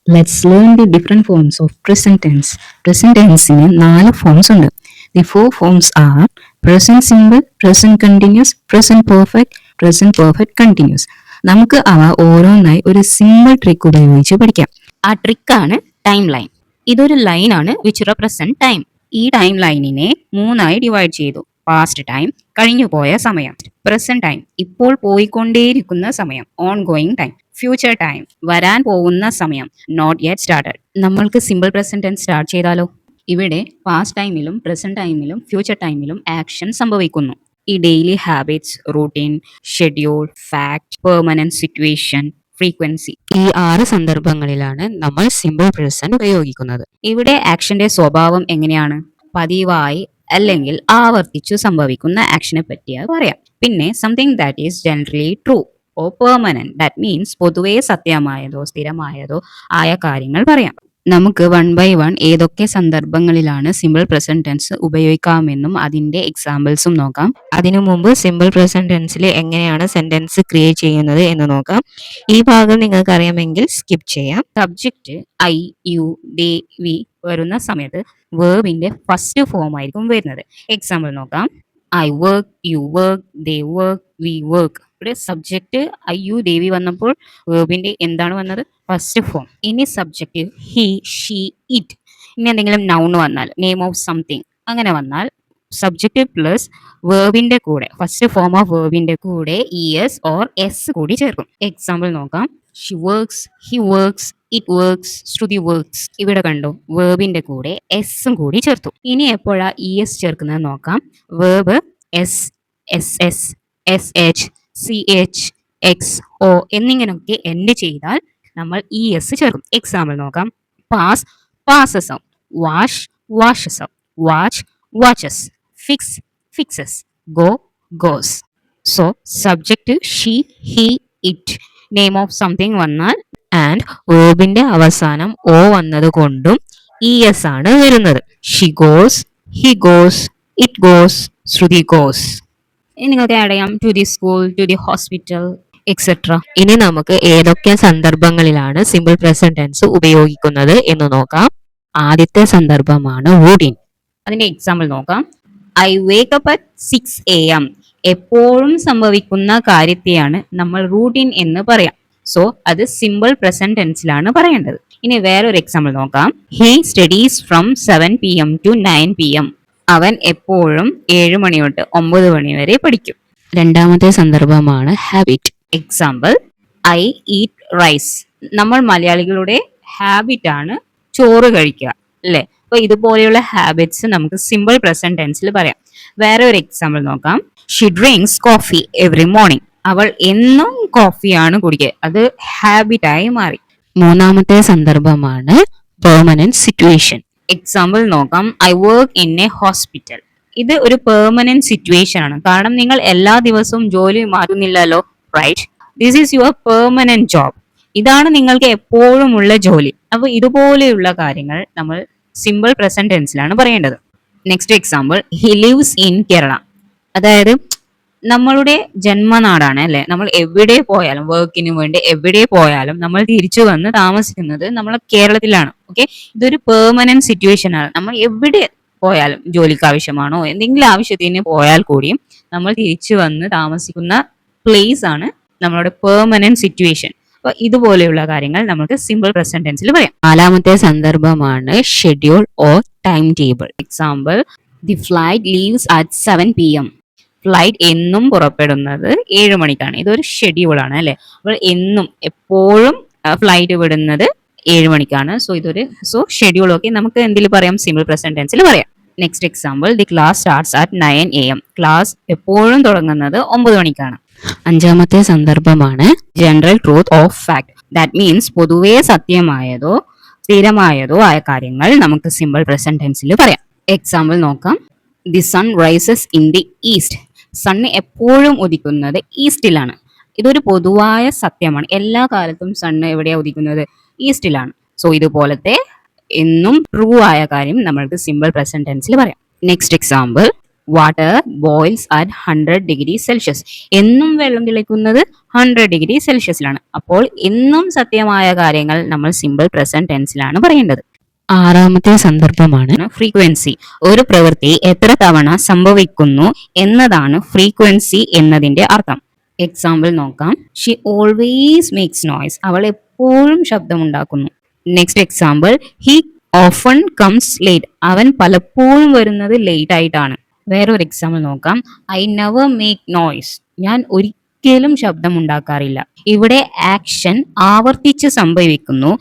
Let's learn the different forms of present tense. Present tense in 4 forms ഉണ്ട്. The 4 forms are present simple, present continuous, present perfect continuous. നമുക്ക് അവ ഓരോന്നായി ഒരു simple trick ഉപയോഗിച്ച് പഠിക്കാം. ആ ട്രിക്കാണ് ടൈം ലൈൻ. ഇതൊരു ലൈനാണ് വിച്ച് റെപ്രസെന്റ് ടൈം. ഈ ടൈം ലൈനിനെ 3ആയി ഡിവൈഡ് ചെയ്തു. പാസ്റ്റ് ടൈം, കഴിഞ്ഞുപോയ സമയം; പ്രസന്റ് ടൈം, ഇപ്പോൾ പോയിക്കൊണ്ടേയിരിക്കുന്ന സമയം, on going time; future time, വരാൻ പോകുന്ന സമയം, നോട്ട് യെറ്റ് സ്റ്റാർട്ടഡ്. നമ്മൾക്ക് സിമ്പിൾ പ്രസന്റ് ടെൻസ് സ്റ്റാർട്ട് ചെയ്താലോ? ഇവിടെ പാസ്റ്റ് ടൈമിലും പ്രസന്റ് ടൈമിലും ഫ്യൂച്ചർ ടൈമിലും ആക്ഷൻ സംഭവിക്കുന്നു. ഈ daily habits, routine, schedule, fact, permanent situation, frequency, ഈ 6 സന്ദർഭങ്ങളിലാണ് നമ്മൾ സിമ്പിൾ പ്രസന്റ് ഉപയോഗിക്കുന്നത്. ഇവിടെ ആക്ഷന്റെ സ്വഭാവം എങ്ങനെയാണ്? പതിവായി അല്ലെങ്കിൽ ആവർത്തിച്ചു സംഭവിക്കുന്ന ആക്ഷനെ പറ്റിയാ പറയാം. പിന്നെ something that is generally true or permanent, that means പൊതുവേ സത്യമായതോ സ്ഥിരമായതോ ആയ കാര്യങ്ങൾ പറയാം. നമുക്ക് 1 by 1 ഏതൊക്കെ സന്ദർഭങ്ങളിലാണ് സിമ്പിൾ പ്രസന്റ് ടെൻസ് ഉപയോഗിക്കാമെന്നും അതിന്റെ എക്സാമ്പിൾസും നോക്കാം. അതിനു മുമ്പ് സിമ്പിൾ പ്രസന്റ് ടെൻസിൽ എങ്ങനെയാണ് സെന്റൻസ് ക്രിയേറ്റ് ചെയ്യുന്നത് എന്ന് നോക്കാം. ഈ ഭാഗം നിങ്ങൾക്ക് അറിയാമെങ്കിൽ സ്കിപ്പ് ചെയ്യാം. Subject I, you, they, we വരുന്ന സമയത്ത് വേർബിന്റെ ഫസ്റ്റ് ഫോം ആയിരിക്കും വരുന്നത്. എക്സാമ്പിൾ നോക്കാം. I work, you work, they work, we work. ഇവിടെ subject I, you, they, we വന്നപ്പോൾ വേർബിന്റെ എന്താണ് വന്നത്? First form. ഇനി സബ്ജക്റ്റ് ഹി, ഷീ, ഇറ്റ്. ഇനി എന്തെങ്കിലും നൗൺ വന്നാൽ, നെയിം ഓഫ് സംതിങ് അങ്ങനെ വന്നാൽ സബ്ജക്റ്റ് പ്ലസ് വേർബിന്റെ കൂടെ ഫസ്റ്റ് ഫോം ഓഫ് വേർബിന്റെ കൂടെ ഇഎസ് ഓർ എസ് കൂടി ചേർക്കും. എക്സാമ്പിൾ നോക്കാം. She works, he works, it works, Shruti works. ഇവിടെ കണ്ടു, വേർബിന്റെ കൂടെ എസും കൂടി ചേർത്തു. ഇനി എപ്പോഴാ ഇ എസ് ചേർക്കുന്നത് നോക്കാം. Verb S, S S, S H, C H, X, O എന്നിങ്ങനെയൊക്കെ എൻഡ് ചെയ്താൽ നമ്മൾ ഇ എസ് ചേർക്കും. എക്സാമ്പിൾ നോക്കാം. Pass, passes out; wash, washes out; watch, watches; fix, fixes; go, goes. So subject she, he, it, name of something വന്നാൽ and വേർബിന്റെ അവസാനം O വന്നത് കൊണ്ടും ഇ എസ് ആണ് വരുന്നത്. She goes, he goes, it goes, Shruti goes. നിങ്ങൾക്ക് add ചെയ്യാം to the school, to the hospital, etcetera. ഇനി നമുക്ക് ഏതൊക്കെ സന്ദർഭങ്ങളിലാണ് സിമ്പിൾ പ്രസന്റ് ടെൻസ് ഉപയോഗിക്കുന്നത് എന്ന് നോക്കാം. ആദ്യത്തെ സന്ദർഭമാണ് റൂട്ടീൻ. അതിന്റെ എക്സാമ്പിൾ നോക്കാം. I wake up at 6 AM. എപ്പോഴും സംഭവിക്കുന്ന കാര്യത്തെയാണ് നമ്മൾ റൂട്ടീൻ എന്ന് പറയാം. സോ അത് സിമ്പിൾ പ്രസന്റ് ടെൻസിലാണ് പറയേണ്ടത്. ഇനി വേറൊരു എക്സാമ്പിൾ നോക്കാം. He studies from 7 PM to 9 PM. അവൻ എപ്പോഴും 7 മണി തൊട്ട് 9 മണി വരെ പഠിക്കും. രണ്ടാമത്തെ സന്ദർഭമാണ് habit. Example I eat rice. നമ്മൾ മലയാളികളുടെ ഹാബിറ്റ് ആണ് ചോറ് കഴിക്കുക, അല്ലേ? അപ്പൊ ഇതുപോലെയുള്ള ഹാബിറ്റ്സ് നമുക്ക് സിമ്പിൾ പ്രസന്റ് ടെൻസിൽ പറയാം. വേറെ ഒരു എക്സാമ്പിൾ നോക്കാം. She drinks coffee every morning. അവൾ എന്നും കോഫിയാണ് കുടിക്കുക. അത് ഹാബിറ്റായി മാറി. മൂന്നാമത്തെ സന്ദർഭമാണ് പെർമനന്റ് സിറ്റുവേഷൻ. എക്സാമ്പിൾ നോക്കാം. I work in a hospital. ഇത് ഒരു പെർമനന്റ് സിറ്റുവേഷൻ ആണ്. കാരണം നിങ്ങൾ എല്ലാ ദിവസവും ജോലി മാറുന്നില്ലല്ലോ, right? This is your permanent job. ഇതാണ് നിങ്ങൾക്ക് എപ്പോഴും ഉള്ള ജോലി. അപ്പൊ ഇതുപോലെയുള്ള കാര്യങ്ങൾ നമ്മൾ സിമ്പിൾ പ്രസന്റ് ടെൻസിലാണ് പറയേണ്ടത്. Next example, he lives in Kerala. അതായത് നമ്മളുടെ ജന്മനാടാണ്, അല്ലെ? നമ്മൾ എവിടെ പോയാലും, വർക്കിന് വേണ്ടി എവിടെ പോയാലും നമ്മൾ തിരിച്ചു വന്ന് താമസിക്കുന്നത് നമ്മൾ കേരളത്തിലാണ്. ഓക്കെ, ഇതൊരു പെർമനന്റ് സിറ്റുവേഷൻ ആണ്. നമ്മൾ എവിടെ പോയാലും, ജോലിക്ക് ആവശ്യമാണോ എന്തെങ്കിലും ആവശ്യത്തിന് പോയാൽ കൂടിയും നമ്മൾ തിരിച്ചു വന്ന് താമസിക്കുന്ന പ്ലേസ് ആണ് നമ്മളുടെ പെർമനന്റ് സിറ്റുവേഷൻ. അപ്പൊ ഇതുപോലെയുള്ള കാര്യങ്ങൾ നമുക്ക് സിമ്പിൾ പ്രസന്റ് ടെൻസിൽ പറയാം. നാലാമത്തെ സന്ദർഭമാണ് schedule or time table. Example, the flight leaves at 7 PM. Flight എന്നും പുറപ്പെടുന്നത് 7 മണിക്കാണ്. ഇതൊരു ഷെഡ്യൂൾ ആണ്, അല്ലെ? അപ്പോൾ എന്നും എപ്പോഴും ഫ്ലൈറ്റ് വിടുന്നത് 7 മണിക്കാണ്. സോ ഷെഡ്യൂൾ ഒക്കെ നമുക്ക് എന്തിൽ പറയാം? സിമ്പിൾ പ്രസന്റ് ടെൻസിൽ പറയാം. Next example, the class starts at 9 AM. Class എപ്പോഴും തുടങ്ങുന്നത് 9 മണിക്കാണ്. അഞ്ചാമത്തെ സന്ദർഭമാണ് general truth of fact. That means പൊതുവേ സത്യമായതോ സ്ഥിരമായതോ ആയ കാര്യങ്ങൾ നമുക്ക് സിമ്പിൾ പ്രസന്റ് ടെൻസിൽ പറയാം. എക്സാമ്പിൾ നോക്കാം. The sun rises in the east. Sun എപ്പോഴും ഉദിക്കുന്നത് ഈസ്റ്റിലാണ്. ഇതൊരു പൊതുവായ സത്യമാണ്. എല്ലാ കാലത്തും സണ്ണ് എവിടെയാണ് ഉദിക്കുന്നത്? ഈസ്റ്റിലാണ്. സോ ഇതുപോലത്തെ എന്നും ട്രൂ ആയ കാര്യം നമ്മൾക്ക് സിമ്പിൾ പ്രസന്റ് ടെൻസിൽ പറയാം. Next example, water boils at 100 degree Celsius. എന്നും വെള്ളം തിളയ്ക്കുന്നത് 100 ഡിഗ്രി സെൽഷ്യസിലാണ്. അപ്പോൾ എന്നും സത്യമായ കാര്യങ്ങൾ നമ്മൾ സിമ്പിൾ പ്രസന്റ് ടെൻസിലാണ് പറയേണ്ടത്. ആറാമത്തെ സന്ദർഭമാണ് ഫ്രീക്വൻസി. ഒരു പ്രവൃത്തി എത്ര തവണ സംഭവിക്കുന്നു എന്നതാണ് ഫ്രീക്വൻസി എന്നതിന്റെ അർത്ഥം. എക്സാമ്പിൾ നോക്കാം. She always makes noise. അവൾ എപ്പോഴും ശബ്ദമുണ്ടാക്കുന്നു. Next example. He often comes late. അവൻ പലപ്പോഴും വരുന്നത് ലേറ്റ് ആയിട്ടാണ്. വേറൊരു എക്സാമ്പിൾ നോക്കാം. I never make noise. ഞാൻ ഒരിക്കലും ശബ്ദം ഉണ്ടാക്കാറില്ല. ഇവിടെ ആക്ഷൻ ആവർത്തിച്ച് സംഭവിക്കുന്നു,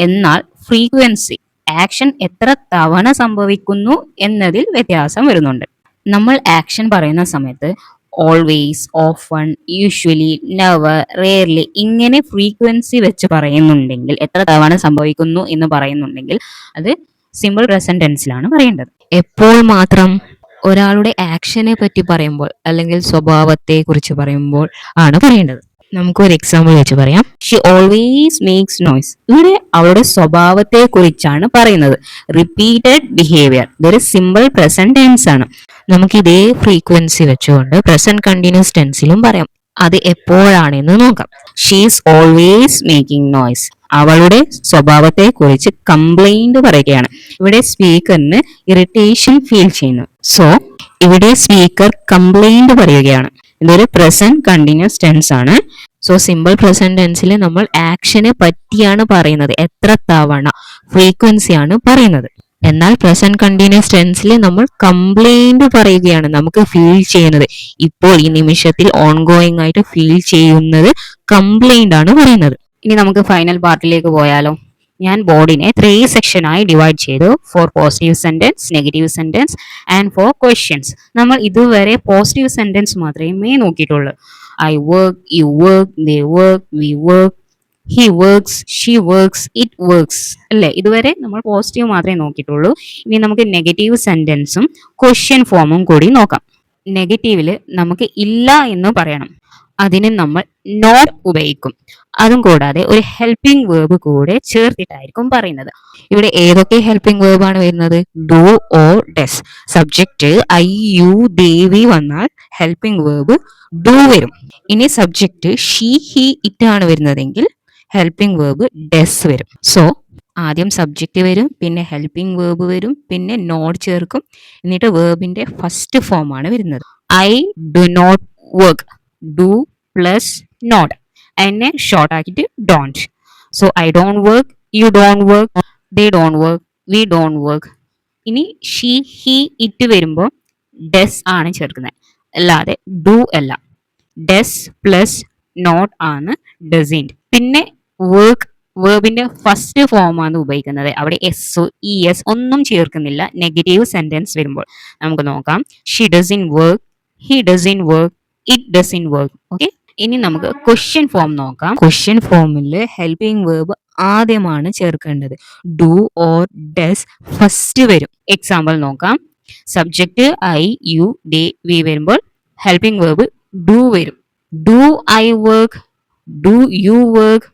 എന്നാൽ ഫ്രീക്വൻസി ആക്ഷൻ എത്ര തവണ സംഭവിക്കുന്നു എന്നതിൽ വ്യത്യാസം വരുന്നുണ്ട്. നമ്മൾ ആക്ഷൻ പറയുന്ന സമയത്ത് always, often, usually, never, rarely ഇങ്ങനെ ഫ്രീക്വൻസി വെച്ച് പറയുന്നുണ്ടെങ്കിൽ, എത്ര തവണ സംഭവിക്കുന്നു എന്ന് പറയുന്നുണ്ടെങ്കിൽ അത് സിമ്പിൾ പ്രസന്റ് ടെൻസിലാണ് പറയേണ്ടത്. എപ്പോൾ മാത്രം ഒരാളുടെ ആക്ഷനെ പറ്റി പറയുമ്പോൾ അല്ലെങ്കിൽ സ്വഭാവത്തെ കുറിച്ച് പറയുമ്പോൾ ആണ് പറയേണ്ടത്. നമുക്കൊരു എക്സാമ്പിൾ വെച്ച് പറയാം. She always makes noise. ഇവിടെ അവളുടെ സ്വഭാവത്തെ കുറിച്ചാണ് പറയുന്നത്. റിപ്പീറ്റഡ് ബിഹേവിയർ, ഇതൊരു സിമ്പിൾ പ്രസന്റ് ടെൻസ് ആണ്. നമുക്ക് ഇതേ ഫ്രീക്വൻസി വെച്ചുകൊണ്ട് പ്രസന്റ് കണ്ടിന്യൂസ് ടെൻസിലും പറയാം. അത് എപ്പോഴാണെന്ന് നോക്കാം. She's always making noise. അവളുടെ സ്വഭാവത്തെ കുറിച്ച് കംപ്ലൈന്റ് പറയുകയാണ്. ഇവിടെ സ്പീക്കറിന് ഇറിറ്റേഷൻ ഫീൽ ചെയ്യുന്നു. സോ ഇവിടെ സ്പീക്കർ കംപ്ലൈന്റ് പറയുകയാണ്. ഇതൊരു പ്രസന്റ് കണ്ടിന്യൂസ് ടെൻസ് ആണ്. സോ സിമ്പിൾ പ്രസന്റ് ടെൻസിൽ നമ്മൾ ആക്ഷനെ പറ്റിയാണ് പറയുന്നത്, എത്ര തവണ, ഫ്രീക്വൻസിയാണ് പറയുന്നത്. എന്നാൽ പ്രസന്റ് കണ്ടിന്യൂസ് ടെൻസിൽ നമ്മൾ കംപ്ലൈന്റ് പറയുകയാണ്. നമുക്ക് ഫീൽ ചെയ്യുന്നത്, ഇപ്പോൾ ഈ നിമിഷത്തിൽ ഓൺഗോയിങ് ആയിട്ട് ഫീൽ ചെയ്യുന്നത് കംപ്ലൈന്റ് ആണ് പറയുന്നത്. ഇനി നമുക്ക് ഫൈനൽ പാർട്ടിലേക്ക് പോയാലോ. ഞാൻ ബോർഡിനെ 3 സെക്ഷനായി ഡിവൈഡ് ചെയ്തു. For positive sentence, negative sentence and for questions. നമ്മൾ ഇതുവരെ പോസിറ്റീവ് സെന്റൻസ് മാത്രമേ നോക്കിയിട്ടുള്ളൂ. I work, you work, they work, we work, he works, she works, it works അല്ലേ. ഇതുവരെ നമ്മൾ പോസിറ്റീവ് മാത്രമേ നോക്കിയിട്ടുള്ളൂ. ഇനി നമുക്ക് നെഗറ്റീവ് സെന്റൻസും ക്വസ്റ്റ്യൻ ഫോമും കൂടി നോക്കാം. നെഗറ്റീവിൽ നമുക്ക് ഇല്ല എന്ന് പറയണം. അതിന് നമ്മൾ നോട്ട് ഉപയോഗിക്കും. അതും കൂടാതെ ഒരു ഹെൽപ്പിംഗ് വേർബ് കൂടെ ചേർത്തിട്ടായിരിക്കും പറയുന്നത്. ഇവിടെ ഏതൊക്കെ ഹെൽപ്പിംഗ് വേർബ് ആണ് വരുന്നത്? Do or does. Subject I, you, they, we വന്നാൽ ഹെൽപ്പിംഗ് വേർബ് ഡു വരും. ഇനി സബ്ജക്റ്റ് ഷീ, ഹി, ഇറ്റ് ആണ് വരുന്നതെങ്കിൽ ഹെൽപ്പിംഗ് വേർബ് ഡസ് വരും. സോ ആദ്യം സബ്ജക്റ്റ് വരും, പിന്നെ ഹെൽപ്പിംഗ് വേർബ് വരും, പിന്നെ നോട്ട് ചേർക്കും, എന്നിട്ട് വേർബിന്റെ ഫസ്റ്റ് ഫോം ആണ് വരുന്നത്. I do not work. Do plus not, അതിനെ ഷോർട്ട് ആക്കിയിട്ട് don't. So I don't work, you don't work, they don't work, we don't work. ഇനി ഷീ, ഹി, ഇറ്റ് വരുമ്പോൾ ഡസ് ആണ് ചേർക്കുന്നത്, അല്ലാതെ ഡു അല്ല. ഡസ് പ്ലസ് നോട്ട് ആണ് ഡസിൻറ്റ്. പിന്നെ വർക്ക് വേർബിന്റെ ഫസ്റ്റ് ഫോം ആണ് ഉപയോഗിക്കുന്നത്. അവിടെ എസ്, ഇ എസ് ഒന്നും ചേർക്കുന്നില്ല നെഗറ്റീവ് സെന്റൻസ് വരുമ്പോൾ. നമുക്ക് നോക്കാം. She doesn't work, he doesn't work, it doesn't work. Okay. ഇനി നമുക്ക് ക്വസ്റ്റ്യൻ ഫോം നോക്കാം. ക്വസ്റ്റ്യൻ ഫോമിൽ ഹെൽപ്പിംഗ് വേർബ് ആദ്യമാണ് ചേർക്കേണ്ടത്. ഡു ഓർ ഡസ് ഫസ്റ്റ് വരും. എക്സാമ്പിൾ നോക്കാം. Subject I, you, they, we വരുമ്പോൾ ഹെൽപ്പിംഗ് വേർബ് ഡു വരും. Do I work, do you work,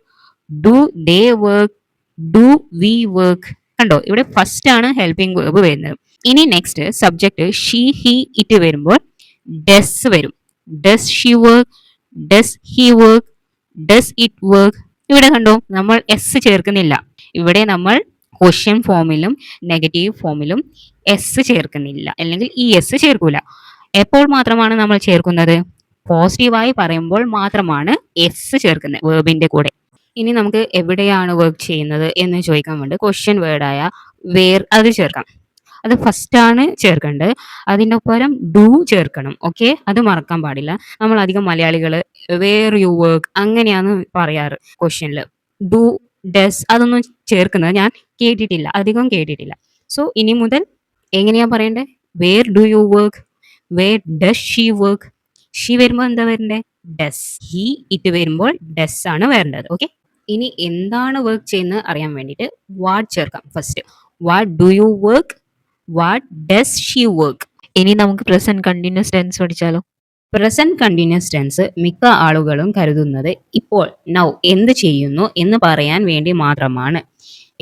do they work, do we work. കണ്ടോ, ഇവിടെ ഫസ്റ്റ് ആണ് ഹെൽപ്പിംഗ് വേർബ് വരുന്നത്. ഇനി next subject she, he, it വരുമ്പോൾ ഡസ് വരും. Does she work, does he work, does it work. ഇവിടെ കണ്ടോ, നമ്മൾ എസ് ചേർക്കുന്നില്ല. ഇവിടെ നമ്മൾ ക്വസ്റ്റ്യൻ ഫോമിലും നെഗറ്റീവ് ഫോമിലും എസ് ചേർക്കുന്നില്ല, അല്ലെങ്കിൽ ഈ എസ് ചേർക്കൂല. എപ്പോൾ മാത്രമാണ് നമ്മൾ ചേർക്കുന്നത്? പോസിറ്റീവായി പറയുമ്പോൾ മാത്രമാണ് എസ് ചേർക്കുന്നത് വേർബിന്റെ കൂടെ. ഇനി നമുക്ക് എവിടെയാണ് വർക്ക് ചെയ്യുന്നത് എന്ന് ചോദിക്കാൻ വേണ്ടി ക്വസ്റ്റ്യൻ വേർഡായ വേർ അത് ചേർക്കാം. അത് ഫസ്റ്റ് ആണ് ചേർക്കേണ്ടത്. അതിൻ്റെ ഒപ്പം ഡു ചേർക്കണം. ഓക്കെ, അത് മറക്കാൻ പാടില്ല. നമ്മൾ അധികം മലയാളികൾ വേർ യു വർക്ക് അങ്ങനെയാണ് പറയാറ്. ക്വസ്റ്റ്യനിൽ ഡു, ഡസ് അതൊന്നും ചേർക്കുന്നത് ഞാൻ കേട്ടിട്ടില്ല, അധികം കേട്ടിട്ടില്ല. സോ ഇനി മുതൽ എങ്ങനെയാ പറയണ്ടേ? Where do you work, where does she work. She വരുമ്പോൾ എന്താ വരണ്ടേ? ഡസ്. ഹി, ഇറ്റ് വരുമ്പോൾ ഡസ് ആണ് വരേണ്ടത്. ഓക്കെ. ഇനി എന്താണ് വർക്ക് ചെയ്യുന്നത് അറിയാൻ വേണ്ടിയിട്ട് വാട്ട് ചേർക്കാം. First what do you work, what does she work. ഇനി നമുക്ക് പ്രസന്റ് കണ്ടിന്യൂസ് ടെൻസ് പഠിച്ചാലോ. പ്രസന്റ് കണ്ടിന്യൂസ് ടെൻസ് മിക്ക ആളുകളും കരുതുന്നത് ഇപ്പോൾ നൗ എന്ത് ചെയ്യുന്നു എന്ന് പറയാൻ വേണ്ടി മാത്രമാണ്.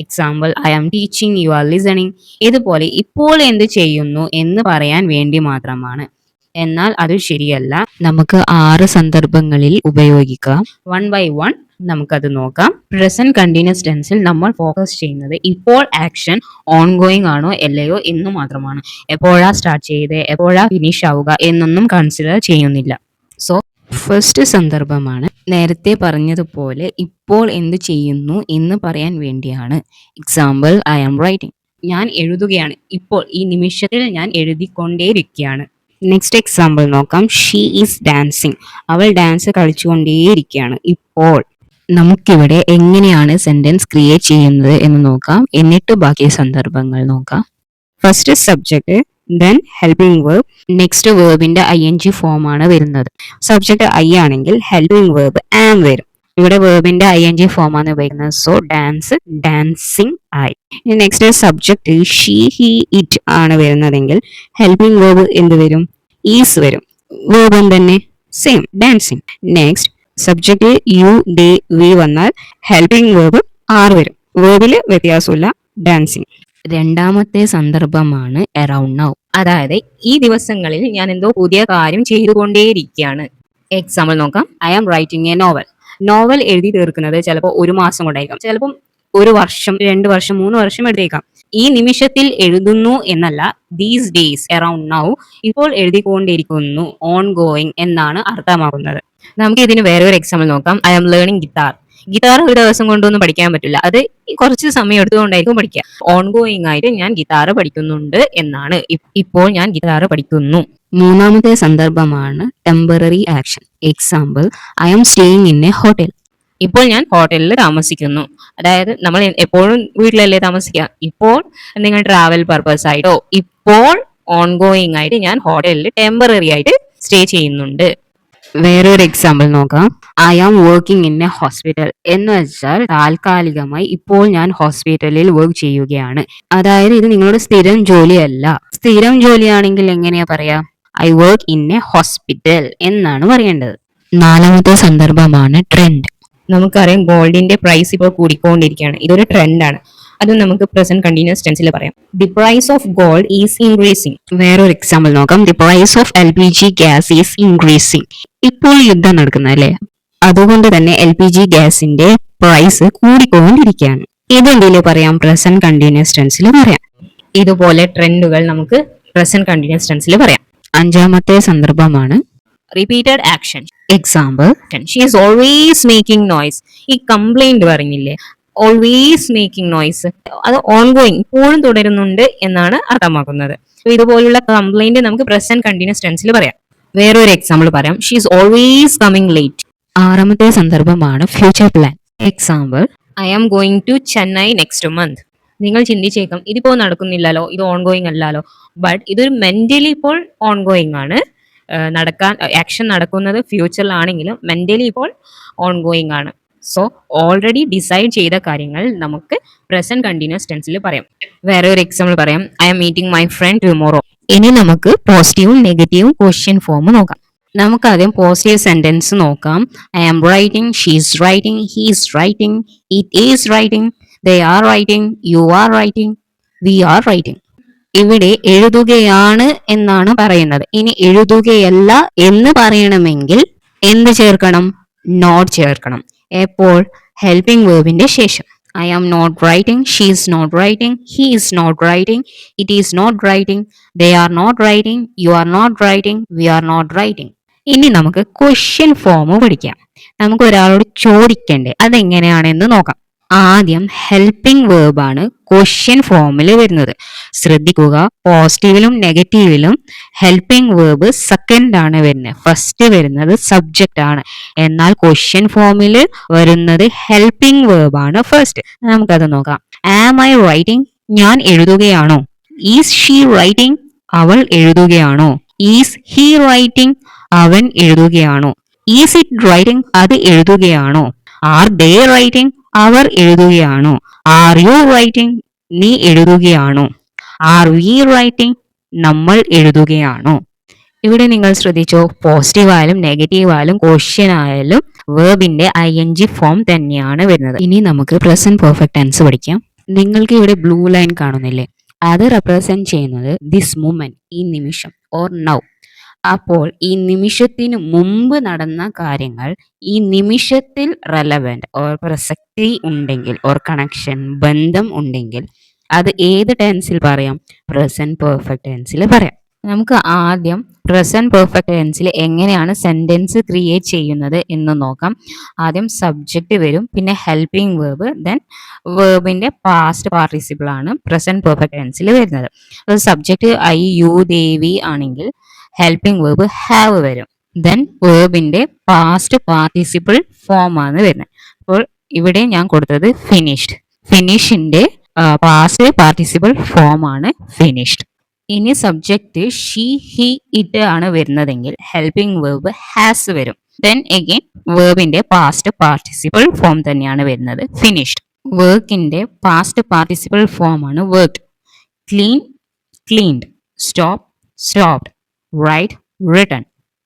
Example I am teaching, you are listening. ഇതുപോലെ ഇപ്പോൾ എന്ത് ചെയ്യുന്നു എന്ന് പറയാൻ വേണ്ടി മാത്രമാണ്. എന്നാൽ അത് ശരിയല്ല. നമുക്ക് 6 സന്ദർഭങ്ങളിൽ ഉപയോഗിക്കാം. വൺ ബൈ വൺ നമുക്കത് നോക്കാം. പ്രസന്റ് കണ്ടിന്യൂസ് ടെൻസിൽ നമ്മൾ ഫോക്കസ് ചെയ്യുന്നത് ഇപ്പോൾ ആക്ഷൻ ഓൺഗോയിങ് ആണോ അല്ലയോ എന്ന് മാത്രമാണ്. എപ്പോഴാ സ്റ്റാർട്ട് ചെയ്ത് എപ്പോഴാ ഫിനിഷ് ആവുക എന്നൊന്നും കൺസിഡർ ചെയ്യുന്നില്ല. സോ ഫസ്റ്റ് സന്ദർഭമാണ് നേരത്തെ പറഞ്ഞതുപോലെ ഇപ്പോൾ എന്ത് ചെയ്യുന്നു എന്ന് പറയാൻ വേണ്ടിയാണ്. എക്സാമ്പിൾ ഐ ആം റൈറ്റിംഗ്, ഞാൻ എഴുതുകയാണ്, ഇപ്പോൾ ഈ നിമിഷത്തിൽ ഞാൻ എഴുതിക്കൊണ്ടേയിരിക്കുകയാണ്. നെക്സ്റ്റ് എക്സാമ്പിൾ നോക്കാം. ഷീ ഈസ് ഡാൻസിങ്, അവൾ ഡാൻസ് കളിച്ചുകൊണ്ടേയിരിക്കുകയാണ് ഇപ്പോൾ. നമുക്കിവിടെ എങ്ങനെയാണ് സെന്റൻസ് ക്രിയേറ്റ് ചെയ്യുന്നത് എന്ന് നോക്കാം. എന്നിട്ട് ബാക്കി സന്ദർഭങ്ങൾ നോക്കാം. First subject, then helping verb, next വേർബിന്റെ ING ഫോം ആണ് വരുന്നത്. സബ്ജക്ട് ഐ ആണെങ്കിൽ ഹെൽപ്പിംഗ് വേർബ് ആം വരും. ഇവിടെ വേർബിന്റെ ING ഫോം ആണ് ഉപയോഗിക്കുന്നത്. സോ ഡാൻസ്, ഡാൻസിങ് ആയി. ഇനി next subject she he it ആണ് വരുന്നതെങ്കിൽ ഹെൽപ്പിംഗ് വേർബ് എന്ത് വരും? ഈസ് വരും. വേർബും തന്നെ same, dancing. Next subject you they we വന്നാൽ ഹെൽപ്പിംഗ് വേർബ് ആർ വരും. വേർബില് വ്യത്യാസമില്ല, ഡാൻസിങ്. രണ്ടാമത്തെ സന്ദർഭമാണ് അറൗണ്ട് നൗ. അതായത് ഈ ദിവസങ്ങളിൽ ഞാൻ എന്തോ പുതിയ കാര്യം ചെയ്തുകൊണ്ടേയിരിക്കുകയാണ്. എക്സാമ്പിൾ നോക്കാം. I am writing a novel. Novel എഴുതി തീർക്കുന്നത് ചിലപ്പോൾ 1 മാസം കൊണ്ടായിരിക്കാം, ചിലപ്പം 1 വർഷം, 2 വർഷം, 3 വർഷം എടുത്തേക്കാം. ഈ നിമിഷത്തിൽ എഴുതുന്നു എന്നല്ല, ദീസ് ഡേയ്സ്, അറൗണ്ട് നൗ, ഇപ്പോൾ എഴുതിക്കൊണ്ടിരിക്കുന്നു, ഓൺ ഗോയിങ് എന്നാണ് അർത്ഥമാക്കുന്നത്. നമുക്ക് ഇതിന് വേറെ ഒരു എക്സാമ്പിൾ നോക്കാം. I am learning guitar. Guitar ഒരു ദിവസം കൊണ്ടൊന്നും പഠിക്കാൻ പറ്റില്ല, അത് കുറച്ച് സമയം എടുത്തുകൊണ്ടായിരിക്കും പഠിക്കുക. ഓൺ ഗോയിങ് ആയിട്ട് ഞാൻ ഗിത്താർ പഠിക്കുന്നുണ്ട് എന്നാണ്. ഇപ്പോൾ ഞാൻ ഗിത്താർ പഠിക്കുന്നു. മൂന്നാമത്തെ സന്ദർഭമാണ് temporary action. Example I am staying in a hotel. ഇപ്പോൾ ഞാൻ ഹോട്ടലിൽ താമസിക്കുന്നു. അതായത് നമ്മൾ എപ്പോഴും വീട്ടിലല്ലേ താമസിക്കുക. ഇപ്പോൾ നിങ്ങൾ ട്രാവൽ പർപ്പസ് ആയിട്ടോ ഇപ്പോൾ ഓൺ ഗോയിങ് ആയിട്ട് ഞാൻ ഹോട്ടലിൽ ടെമ്പററി ആയിട്ട് സ്റ്റേ ചെയ്യുന്നുണ്ട്. വേറൊരു എക്സാമ്പിൾ നോക്കാം. I am working in a hospital എന്ന് വെച്ചാൽ താൽക്കാലികമായി ഇപ്പോൾ ഞാൻ ഹോസ്പിറ്റലിൽ വർക്ക് ചെയ്യുകയാണ്. അതായത് ഇത് നിങ്ങളുടെ സ്ഥിരം ജോലിയല്ല. സ്ഥിരം ജോലിയാണെങ്കിൽ എങ്ങനെയാ പറയാ? I work in a hospital എന്നാണ് പറയേണ്ടത്. നാലാമത്തെ സന്ദർഭമാണ് ട്രെൻഡ്. നമുക്കറിയാം ഗോൾഡിന്റെ പ്രൈസ് ഇപ്പോൾ കൂടിക്കൊണ്ടിരിക്കുകയാണ്. ഇതൊരു ട്രെൻഡാണ്. അത് നമുക്ക് പ്രസന്റ് കണ്ടിന്യൂസ് ടെൻസിൽ പറയാം. The price of gold is increasing. വേറൊരു എക്സാമ്പിൾ നോക്കാം. The price of LPG gas is increasing. ഇപ്പോൾ യുദ്ധം നടക്കുന്നല്ലേ, അതുകൊണ്ട് തന്നെ LPG ഗ്യാസിന്റെ പ്രൈസ് കൂടിക്കൊണ്ടിരിക്കുകയാണ്. ഇതെന്തില് പറയാം? പ്രസന്റ് കണ്ടിന്യൂസ് ടെൻസിൽ പറയാം. ഇതുപോലെ ട്രെൻഡുകൾ നമുക്ക് പ്രസന്റ് കണ്ടിന്യൂസ് ടെൻസിൽ പറയാം. അഞ്ചാമത്തെ സന്ദർഭമാണ് repeated action. Example she is always making noise. ഈ കംപ്ലൈന്റ് പറഞ്ഞില്ലേ, ഓൾവേസ് മേക്കിംഗ് നോയ്സ്, അത് ഓൺഗോയിങ്, ഇപ്പോഴും തുടരുന്നുണ്ട് എന്നാണ് അർത്ഥമാക്കുന്നത്. ഇതുപോലുള്ള കംപ്ലൈന്റ് നമുക്ക് പ്രസന്റ് കണ്ടിന്യൂസ് ടെൻസിൽ പറയാം. വേറൊരു എക്സാമ്പിൾ പറയാം. She is always coming late. ആറാമത്തെ സന്ദർഭമാണ് future plan. Example I am going to Chennai next month. നിങ്ങൾ ചിന്തിച്ചേക്കാം ഇതിപ്പോ നടക്കുന്നില്ലല്ലോ, ഇത് ഓൺഗോയിങ് അല്ലല്ലോ. ബട്ട് ഇതൊരു മെന്റലി ഇപ്പോൾ ഓൺഗോയിങ് ആണ്. ആക്ഷൻ നടക്കുന്നത് ഫ്യൂച്ചറിലാണെങ്കിലും മെന്റലി ഇപ്പോൾ ഓൺഗോയിങ് ആണ്. സോ ഓൾറെഡി ഡിസൈഡ് ചെയ്ത കാര്യങ്ങൾ നമുക്ക് പ്രസന്റ് കണ്ടിന്യൂസ് ടെൻസിൽ പറയാം. വേറെ ഒരു എക്സാമ്പിൾ പറയാം. I am meeting my friend tomorrow. ഇനി നമുക്ക് പോസിറ്റീവും നെഗറ്റീവും ക്വസ്റ്റ്യൻ ഫോം നോക്കാം. നമുക്ക് ആദ്യം പോസിറ്റീവ് സെന്റൻസ് നോക്കാം. I am writing, she is writing, he is writing, it is writing, they are writing, you are writing, we are writing. ഇവിടെ എഴുതുകയാണ് എന്നാണ് പറയുന്നത്. ഇനി എഴുതുകയല്ല എന്ന് പറയണമെങ്കിൽ എന്ത് ചേർക്കണം? നോട്ട് ചേർക്കണം. എപ്പോൾ? ഹെൽപ്പിംഗ് വേർബിന്റെ ശേഷം. I am not writing, she is not writing, he is not writing, it is not writing, they are not writing, you are not writing, we are not writing. ഇനി നമുക്ക് ക്വസ്റ്റ്യൻ ഫോം പഠിക്കാം. നമുക്ക് ഒരാളോട് ചോദിക്കണ്ടേ, അതെങ്ങനെയാണെന്ന് നോക്കാം. ആദ്യം ഹെൽപ്പിംഗ് വേർബാണ് ക്വസ്റ്റ്യൻ ഫോമിൽ വരുന്നത്. ശ്രദ്ധിക്കുക, പോസിറ്റീവിലും നെഗറ്റീവിലും ഹെൽപ്പിംഗ് വേർബ് സെക്കൻഡ് ആണ് വരുന്നത്, ഫസ്റ്റ് വരുന്നത് സബ്ജക്റ്റ് ആണ്. എന്നാൽ ക്വസ്റ്റ്യൻ ഫോമിൽ വരുന്നത് ഹെൽപ്പിംഗ് വേർബാണ് ഫസ്റ്റ്. നമുക്കത് നോക്കാം. Am I writing? ഞാൻ എഴുതുകയാണോ? Is she writing? അവൾ എഴുതുകയാണോ? Is he writing? അവൻ എഴുതുകയാണോ? Is it writing? അത് എഴുതുകയാണോ? Are they writing? അവർ എഴുതുകയാണോ? Are you writing? നീ എഴുതുകയാണോ? R V writing? നമ്മൾ എഴുതുകയാണോ? ഇവിടെ നിങ്ങൾ ശ്രദ്ധിച്ചോ, പോസിറ്റീവ് ആയാലും നെഗറ്റീവ് ആയാലും ക്വസ്റ്റ്യൻ ആയാലും വേർബിന്റെ ING ഫോം തന്നെയാണ് വരുന്നത്. ഇനി നമുക്ക് പ്രസന്റ് പെർഫെക്റ്റ് ടെൻസ് പഠിക്കാം. നിങ്ങൾക്ക് ഇവിടെ ബ്ലൂ ലൈൻ കാണുന്നില്ലേ? അത് റെപ്രസെന്റ് ചെയ്യുന്നത് ദിസ് മൂമെന്റ്, ഈ നിമിഷം ഓർ നൗ. അപ്പോൾ ഈ നിമിഷത്തിന് മുമ്പ് നടന്ന കാര്യങ്ങൾ ഈ നിമിഷത്തിൽ റെലവെന്റ് ഓർ പ്രസക്തി ഉണ്ടെങ്കിൽ ഓർ കണക്ഷൻ ബന്ധം ഉണ്ടെങ്കിൽ അത് ഏത് ടെൻസിൽ പറയാം? പ്രസന്റ് പെർഫെക്റ്റ് ടെൻസിൽ പറയാം. നമുക്ക് ആദ്യം പ്രസന്റ് പെർഫെക്റ്റ് ടെൻസിൽ എങ്ങനെയാണ് സെന്റൻസ് ക്രിയേറ്റ് ചെയ്യുന്നത് എന്ന് നോക്കാം. ആദ്യം സബ്ജക്റ്റ് വരും, പിന്നെ ഹെൽപ്പിംഗ് വേർബ്, ദെൻ വേർബിന്റെ പാസ്റ്റ് പാർട്ടിസിപ്പിൾ ആണ് പ്രസന്റ് പെർഫെക്റ്റ് ടെൻസിൽ വരുന്നത്. Subject I, you, they, we ആണെങ്കിൽ ഹെൽപ്പിംഗ് വേർബ് ഹാവ് വരും. ദെൻ വേർബിന്റെ പാസ്റ്റ് പാർട്ടിസിപ്പിൾ ഫോം ആണ് വരുന്നത്. അപ്പോൾ ഇവിടെ ഞാൻ കൊടുത്തത് ഫിനിഷ്ഡ്. ഫിനിഷിന്റെ പാസ്റ്റ് പാർട്ടിസിപ്പിൾ ഫോം ആണ് ഫിനിഷ്ഡ്. ഇനി സബ്ജക്റ്റ് ഷീ, ഹി, ഇറ്റ് ആണ് വരുന്നതെങ്കിൽ ഹെൽപ്പിംഗ് വേർബ് ഹാസ് വരും. ദെൻ അഗൈൻ വേർബിന്റെ പാസ്റ്റ് പാർട്ടിസിപ്പിൾ ഫോം തന്നെയാണ് വരുന്നത് ഫിനിഷ്ഡ്. വർക്കിന്റെ പാസ്റ്റ് പാർട്ടിസിപ്പിൾ ഫോം ആണ് worked. Clean, cleaned. Stop, stopped. Write, written.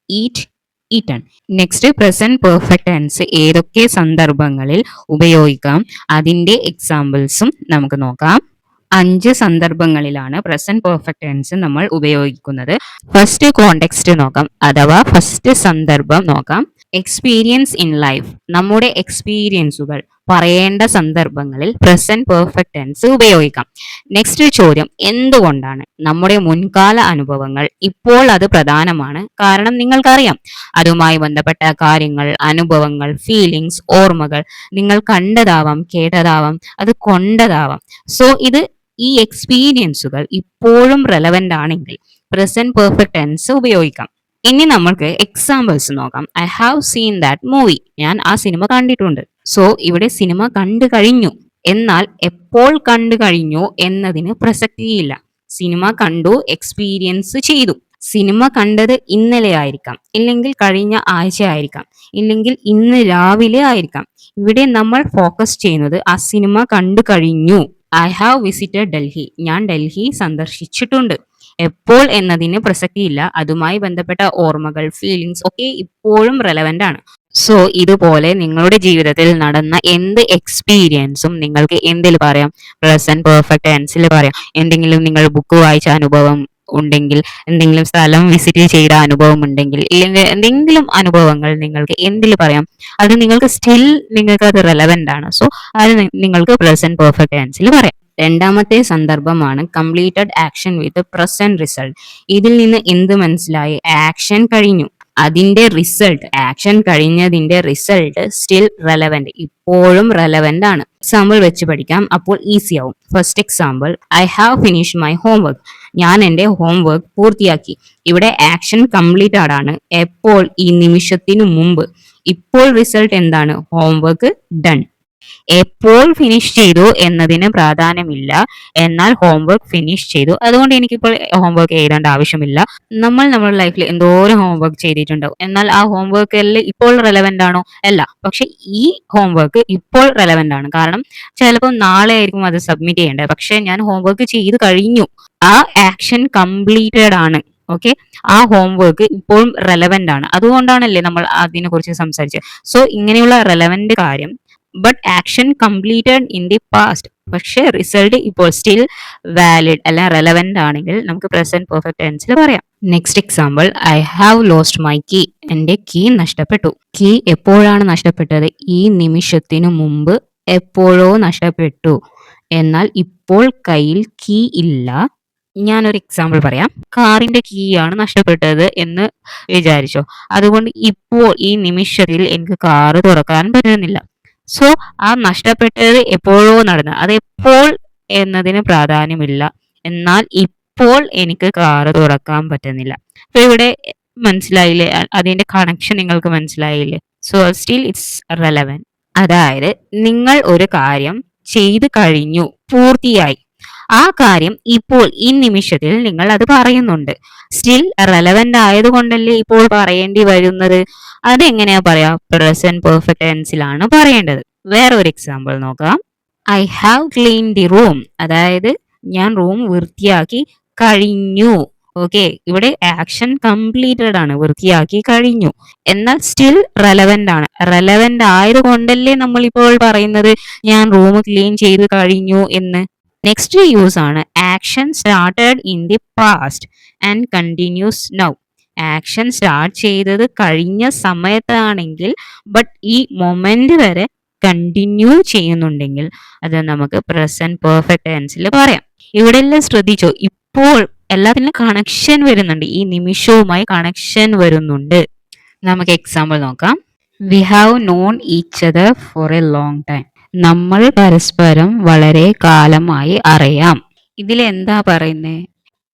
Eat, eaten. Next present perfect tense ഏതൊക്കെ സന്ദർഭങ്ങളിൽ ഉപയോഗിക്കാം അതിന്റെ എക്സാമ്പിൾസും നമുക്ക് നോക്കാം. 5 സന്ദർഭങ്ങളിലാണ് പ്രസന്റ് പെർഫെക്റ്റ് ടെൻസ് നമ്മൾ ഉപയോഗിക്കുന്നത്. ഫസ്റ്റ് കോണ്ടെക്സ്റ്റ് നോക്കാം, അഥവാ ഫസ്റ്റ് സന്ദർഭം നോക്കാം. എക്സ്പീരിയൻസ് ഇൻ ലൈഫ്, നമ്മുടെ എക്സ്പീരിയൻസുകൾ പറയേണ്ട സന്ദർഭങ്ങളിൽ പ്രസന്റ് പെർഫെക്റ്റ് ടെൻസ് ഉപയോഗിക്കാം. നെക്സ്റ്റ് ചോദ്യം, എന്തുകൊണ്ടാണ്? നമ്മുടെ മുൻകാല അനുഭവങ്ങൾ ഇപ്പോൾ അത് പ്രധാനമാണ്, കാരണം നിങ്ങൾക്കറിയാം അതുമായി ബന്ധപ്പെട്ട കാര്യങ്ങൾ, അനുഭവങ്ങൾ, ഫീലിങ്സ്, ഓർമ്മകൾ നിങ്ങൾ കണ്ടതാവാം, കേട്ടതാവാം, അത് കൊണ്ടതാവാം. സോ ഇത് ഈ എക്സ്പീരിയൻസുകൾ ഇപ്പോഴും റെലവെന്റ് ആണെങ്കിൽ പ്രസന്റ് പെർഫെക്റ്റ് ടെൻസ് ഉപയോഗിക്കാം. ഇനി നമ്മൾക്ക് എക്സാമ്പിൾസ് നോക്കാം. I have seen that movie, ഞാൻ ആ സിനിമ കണ്ടിട്ടുണ്ട്. സോ ഇവിടെ സിനിമ കണ്ടു കഴിഞ്ഞു, എന്നാൽ എപ്പോൾ കണ്ടു കഴിഞ്ഞു എന്നതിന് പ്രസക്തിയില്ല. സിനിമ കണ്ടു, എക്സ്പീരിയൻസ് ചെയ്തു. സിനിമ കണ്ടത് ഇന്നലെ ആയിരിക്കാം, ഇല്ലെങ്കിൽ കഴിഞ്ഞ ആഴ്ച ആയിരിക്കാം, ഇല്ലെങ്കിൽ ഇന്ന് രാവിലെ ആയിരിക്കാം. ഇവിടെ നമ്മൾ ഫോക്കസ് ചെയ്യുന്നത് ആ സിനിമ കണ്ടു കഴിഞ്ഞു. ഐ ഹാവ് വിസിറ്റഡ് ഡൽഹി, ഞാൻ ഡൽഹി സന്ദർശിച്ചിട്ടുണ്ട്. എപ്പോൾ എന്നതിന് പ്രസക്തിയില്ല, അതുമായി ബന്ധപ്പെട്ട ഓർമ്മകൾ, ഫീലിങ്സ് ഒക്കെ ഇപ്പോഴും റെലവെന്റ് ആണ്. സോ ഇതുപോലെ നിങ്ങളുടെ ജീവിതത്തിൽ നടന്ന എന്ത് എക്സ്പീരിയൻസും നിങ്ങൾക്ക് എന്തിൽ പറയാം? പ്രസന്റ് പെർഫെക്റ്റ് ടെൻസിൽ പറയാം. എന്തെങ്കിലും നിങ്ങൾ ബുക്ക് വായിച്ച അനുഭവം ഉണ്ടെങ്കിൽ, എന്തെങ്കിലും സ്ഥലം വിസിറ്റ് ചെയ്ത അനുഭവം ഉണ്ടെങ്കിൽ, ഇല്ലെങ്കിൽ എന്തെങ്കിലും അനുഭവങ്ങൾ നിങ്ങൾക്ക് എന്തിൽ പറയാം? അത് നിങ്ങൾക്ക് സ്റ്റിൽ നിങ്ങൾക്ക് അത് റെലവെന്റ് ആണ്. സോ അത് നിങ്ങൾക്ക് പ്രസന്റ് പെർഫെക്റ്റ് ടെൻസിൽ പറയാം. രണ്ടാമത്തെ സന്ദർഭമാണ് completed action with present result. ഇതിൽ നിന്ന് എന്ത് മനസ്സിലായി? ആക്ഷൻ കഴിഞ്ഞു, അതിന്റെ റിസൾട്ട്, ആക്ഷൻ കഴിഞ്ഞതിന്റെ റിസൾട്ട് സ്റ്റിൽ റെലവെന്റ്, ഇപ്പോഴും റെലവെന്റ് ആണ്. എക്സാമ്പിൾ വെച്ച് പഠിക്കാം, അപ്പോൾ ഈസി ആവും. First example, I have finished my homework, ഞാൻ എൻ്റെ ഹോംവർക്ക് പൂർത്തിയാക്കി. ഇവിടെ ആക്ഷൻ കംപ്ലീറ്റഡ് ആണ്, എപ്പോൾ? ഈ നിമിഷത്തിനു മുമ്പ്. ഇപ്പോൾ റിസൾട്ട് എന്താണ്? Homework done. എപ്പോൾ ഫിനിഷ് ചെയ്തു എന്നതിന് പ്രാധാന്യമില്ല, എന്നാൽ ഹോംവർക്ക് ഫിനിഷ് ചെയ്തു, അതുകൊണ്ട് എനിക്കിപ്പോൾ ഹോംവർക്ക് എഴുതേണ്ട ആവശ്യമില്ല. നമ്മൾ നമ്മുടെ ലൈഫിൽ എന്തോരം ഹോംവർക്ക് ചെയ്തിട്ടുണ്ടാവും, എന്നാൽ ആ ഹോംവർക്കിൽ ഇപ്പോൾ റെലവെന്റ് ആണോ? അല്ല. പക്ഷെ ഈ ഹോംവർക്ക് ഇപ്പോൾ റെലവെന്റ് ആണ്, കാരണം ചിലപ്പോൾ നാളെ ആയിരിക്കും അത് സബ്മിറ്റ് ചെയ്യേണ്ടത്, പക്ഷെ ഞാൻ ഹോംവർക്ക് ചെയ്ത് കഴിഞ്ഞു. ആ ആക്ഷൻ കംപ്ലീറ്റഡ് ആണ്. ഓക്കെ, ആ ഹോംവർക്ക് ഇപ്പോഴും റെലവെന്റ് ആണ്, അതുകൊണ്ടാണല്ലേ നമ്മൾ അതിനെ കുറിച്ച് സംസാരിച്ചത്. സോ ഇങ്ങനെയുള്ള റെലവെന്റ് കാര്യം, but action completed in the past, പക്ഷെ റിസൾട്ട് ഇപ്പോൾ സ്റ്റിൽ വാലിഡ് അല്ല, റെലവെന്റ് ആണെങ്കിൽ നമുക്ക് പ്രസന്റ് പെർഫെക്റ്റ് ടെൻസിൽ പറയാം. Next example, I have lost my key, എൻ്റെ കീ നഷ്ടപ്പെട്ടു. കീ എപ്പോഴാണ് നഷ്ടപ്പെട്ടത്? ഈ നിമിഷത്തിനു മുമ്പ് എപ്പോഴോ നഷ്ടപ്പെട്ടു, എന്നാൽ ഇപ്പോൾ കയ്യിൽ കീ ഇല്ല. ഞാനൊരു എക്സാമ്പിൾ പറയാം. കാറിന്റെ കീ ആണ് നഷ്ടപ്പെട്ടത് എന്ന് വിചാരിച്ചോ, അതുകൊണ്ട് ഇപ്പോൾ ഈ നിമിഷത്തിൽ എനിക്ക് കാറ് തുറക്കാൻ പറ്റുന്നില്ല. സോ ആ നഷ്ടപ്പെട്ടത് എപ്പോഴോ നടന്നു, അത് എപ്പോൾ എന്നതിന് പ്രാധാന്യമില്ല, എന്നാൽ ഇപ്പോൾ എനിക്ക് കാറ് തുറക്കാൻ പറ്റുന്നില്ല. അപ്പൊ ഇവിടെ മനസ്സിലായില്ലേ? അതിന്റെ കണക്ഷൻ നിങ്ങൾക്ക് മനസ്സിലായില്ലേ? So still it's relevant. അതായത് നിങ്ങൾ ഒരു കാര്യം ചെയ്തു കഴിഞ്ഞു, പൂർത്തിയായി. ആ കാര്യം ഇപ്പോൾ ഈ നിമിഷത്തിൽ നിങ്ങൾ അത് പറയുന്നുണ്ട്, സ്റ്റിൽ റെലവെന്റ് ആയതുകൊണ്ടല്ലേ ഇപ്പോൾ പറയേണ്ടി വരുന്നത്. അതെങ്ങനെയാ പറയാ? പ്രസന്റ് പെർഫെക്റ്റ് ടെൻസിലാണ് പറയേണ്ടത്. വേറെ ഒരു എക്സാമ്പിൾ നോക്കാം. I have clean the room, അതായത് ഞാൻ റൂം വൃത്തിയാക്കി കഴിഞ്ഞു. ഓക്കെ, ഇവിടെ ആക്ഷൻ കംപ്ലീറ്റഡ് ആണ്, വൃത്തിയാക്കി കഴിഞ്ഞു. എന്നാൽ സ്റ്റിൽ റെലവെന്റ് ആണ്. റെലവെന്റ് ആയതുകൊണ്ടല്ലേ നമ്മളിപ്പോൾ പറയുന്നത് ഞാൻ റൂം ക്ലീൻ ചെയ്ത് കഴിഞ്ഞു എന്ന്. നെക്സ്റ്റ് യൂസ് ആണ് action started in the past and continuous now. Action start ചെയ്തത് കഴിഞ്ഞ സമയത്താണെങ്കിൽ ബട്ട് ഈ മൊമെന്റ് വരെ കണ്ടിന്യൂ ചെയ്യുന്നുണ്ടെങ്കിൽ അത് നമുക്ക് പ്രസന്റ് പെർഫെക്റ്റ് ടെൻസിൽ പറയാം. ഇവിടെ എല്ലാം ശ്രദ്ധിച്ചോ, ഇപ്പോൾ എല്ലാത്തിനും കണക്ഷൻ വരുന്നുണ്ട്, ഈ നിമിഷവുമായി കണക്ഷൻ വരുന്നുണ്ട്. നമുക്ക് എക്സാമ്പിൾ നോക്കാം. We have known each other for a long time. നമ്മൾ പരസ്പരം വളരെ കാലമായി അറിയാം. ഇതിൽ എന്താ പറയുന്നേ?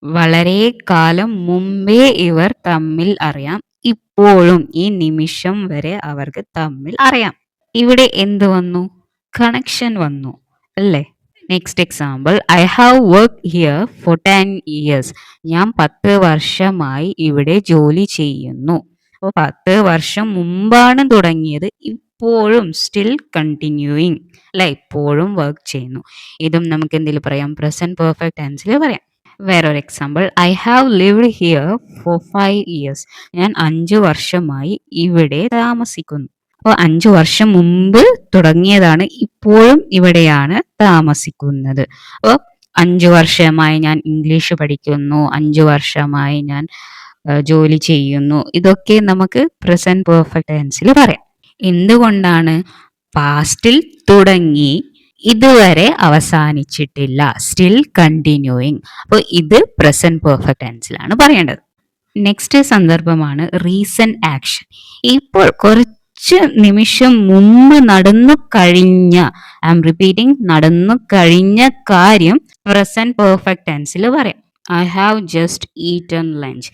വളരെ കാലം മുമ്പേ ഇവർ തമ്മിൽ അറിയാം, ഇപ്പോഴും ഈ നിമിഷം വരെ അവർക്ക് തമ്മിൽ അറിയാം. ഇവിടെ എന്ത് വന്നു? കണക്ഷൻ വന്നു അല്ലേ? Next example, I have work here for 10 years. ഞാൻ 10 വർഷമായി ഇവിടെ ജോലി ചെയ്യുന്നു. അപ്പോൾ 10 വർഷം മുമ്പാണ് തുടങ്ങിയത്, ഇപ്പോഴും സ്റ്റിൽ കണ്ടിന്യൂയിങ് അല്ലെ, ഇപ്പോഴും വർക്ക് ചെയ്യുന്നു. ഇതും നമുക്ക് എന്തെങ്കിലും പറയാം? പ്രസന്റ് പെർഫെക്റ്റ് ടെൻസിൽ പറയാം. വേറൊരു example, I have lived here for 5 years. ഞാൻ 5 വർഷമായി ഇവിടെ താമസിക്കുന്നു. അപ്പോൾ 5 വർഷം മുമ്പ് തുടങ്ങിയതാണ്, ഇപ്പോഴും ഇവിടെയാണ് താമസിക്കുന്നത്. അപ്പോൾ 5 വർഷമായി ഞാൻ ഇംഗ്ലീഷ് പഠിക്കുന്നു, 5 വർഷമായി ഞാൻ ജോലി ചെയ്യുന്നു. ഇതൊക്കെ നമുക്ക് പ്രസന്റ് പെർഫെക്റ്റ് ടെൻസിൽ പറയാം. എന്തുകൊണ്ടാണ്? പാസ്റ്റിൽ തുടങ്ങി ഇതുവരെ അവസാനിച്ചിട്ടില്ല, സ്റ്റിൽ കണ്ടിന്യൂയിങ്. അപ്പോൾ ഇത് പ്രസന്റ് പെർഫെക്റ്റ് ടെൻസിലാണ് പറയേണ്ടത്. നെക്സ്റ്റ് സന്ദർഭമാണ് റീസെന്റ് ആക്ഷൻ. ഇപ്പോൾ കുറച്ച് നിമിഷം മുമ്പ് നടന്നു കഴിഞ്ഞ, ഐ എം റിപ്പീറ്റിംഗ്, നടന്നു കഴിഞ്ഞ കാര്യം പ്രസന്റ് പെർഫെക്റ്റ് ടെൻസിൽ പറയാം. I have just eaten lunch.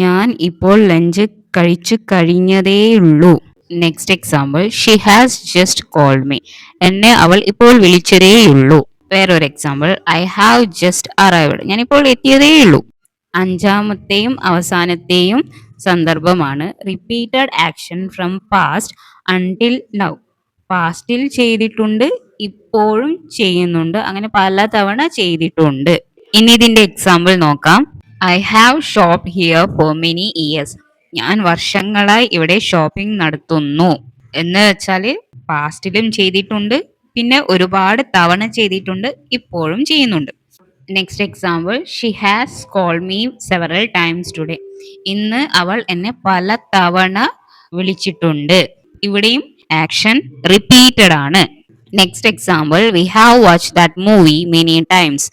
ഞാൻ ഇപ്പോൾ ലഞ്ച് കഴിച്ചു കഴിഞ്ഞതേയുള്ളൂ. Next example, she has just called me. എന്നെ അവൾ ഇപ്പോൾ വിളിച്ചതേയുള്ളൂ. വേറൊരു example, I have just arrived. ഞാൻ ഇപ്പോൾ എത്തിയതേയുള്ളൂ. അഞ്ചാമത്തെയും അവസാനത്തെയും സന്ദർഭമാണ് repeated action from past until now. പാസ്റ്റിൽ ചെയ്തിട്ടുണ്ട്, ഇപ്പോഴും ചെയ്യുന്നുണ്ട്, അങ്ങനെ പലതവണ ചെയ്തിട്ടുണ്ട്. ഇനി ഇതിന്റെ എക്സാമ്പിൾ നോക്കാം. I have shop here for many years. ഞാൻ വർഷങ്ങളായി ഇവിടെ ഷോപ്പിംഗ് നടത്തുന്നു. എന്ന് വെച്ചാല് പാസ്റ്റിലും ചെയ്തിട്ടുണ്ട്, പിന്നെ ഒരുപാട് തവണ ചെയ്തിട്ടുണ്ട്, ഇപ്പോഴും ചെയ്യുന്നുണ്ട്. Next example, she has called me several times today. ഇന്ന് അവൾ എന്നെ പല തവണ വിളിച്ചിട്ടുണ്ട്. ഇവിടെയും ആക്ഷൻ റിപ്പീറ്റഡ് ആണ്. Next example, we have watch that movie many times.